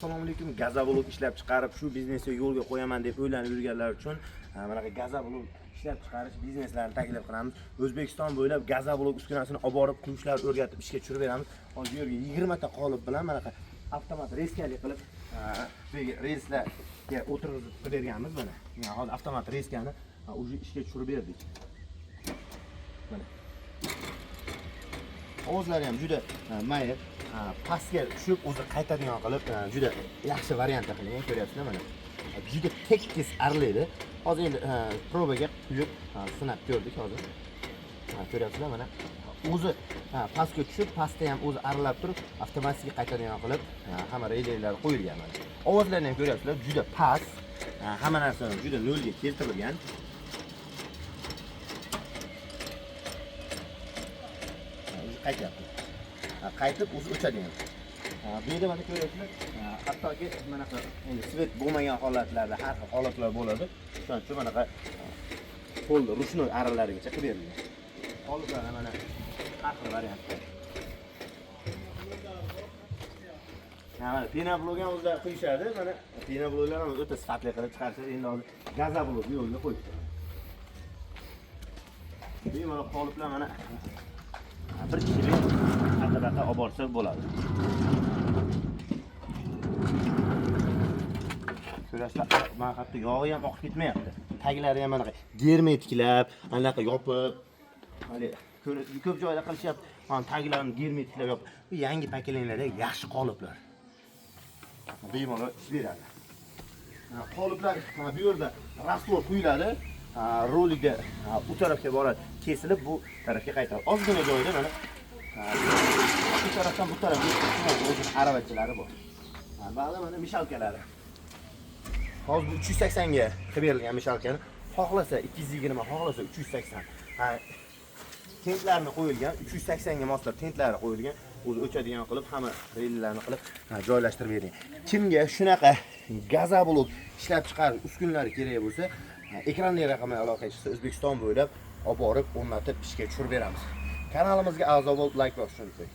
Assalomu alaykum. Gazablok ishlab chiqarib shu biznesni yo'lga qo'yaman deb o'ylanib yurganlar uchun mana bu gazablok ishlab chiqarish bizneslarini taklif qilamiz. O'zbekiston bo'ylab gazablok uskunasini olib borib qurishlar o'rgatib ishga tushirib beramiz. Hozir bu yerga 20 ta qolip bilan mana bu avtomat reskali qilib relslarga o'tirg'izib berganmiz mana. Hozir avtomat reskani уже ishga tushirib berdik. Mana. Ovozlari ham juda mayib. Pastga tushib o'zi qaytadigan qilib juda yaxshi variantda qilingan, ko'ryapsizlar mana. Juda tekis arlaydi. Hozir endi probaga quyib sinab ko'rdik hozir. Ko'ryapsizlar mana. O'zi pastga tushib, pastda ham o'zi aralab turib, avtomatik qaytadigan qilib hamma relaylar qo'yilgan mana. Ovozlarni ham ko'ryapsizlar, juda past. Hamma narsani juda nolga keltirilgan. Qaytyapti. Qaytib o'zi o'chadigan. Bu yerda mana ko'ryapsizlar, hattoki mana endi svet bo'lmagan holatlarda har xil holatlar bo'ladi. Shuning uchun mana qo'lni ruchnoy aralarigacha qilib berilgan. Qoliplar mana har xil variantda. Mana pinablok ham o'zlari qo'yishadi. Mana pinabloklar ham o'ta sifatli qilib chiqarishadi. Endi hozir gazablok yo'lga qo'yibdi. Bemalol qoliplar mana bir kishilik haqida olib borsa bo'ladi. Ko'rasizlar, mana hatto yog'i ham oqib ketmayapti. Taglari ham mana germetiklab, anaqa yopib, hali ko'p joyda qilishyapti. Mana taglarini germetiklab yopib, bu yangi paketlardagi yaxshi qoliplar. Bemalol ish beradi. Qoliplar bu yerda rasvor quyiladi. Rolikda bu tarafga boradi, kesilib bu tarafga qaytadi. Ozgina joyda mana bu tarafdan bu tarafga o'zi aravachilari bor. Ba'zi mana mishalkalari. Hozir bu 380 ga qilib berilgan mishalkani xohlasa 220, xohlasa 380. Tentlarni qo'yilgan, 380 ga moslab tentlari qo'yilgan. O'zi o'chadigan qilib hamma rellarni qilib joylashtirib bergan. Kimga shunaqa gazablok ishlab chiqarish uskunalari kerak bo'lsa, ekrandagi raqamga aloqa qilsa O'zbekiston bo'ylab olib borib o'rnatib ishga tushirib beramiz. Kanalimizga a'zo bo'lib like bosishni unutmang.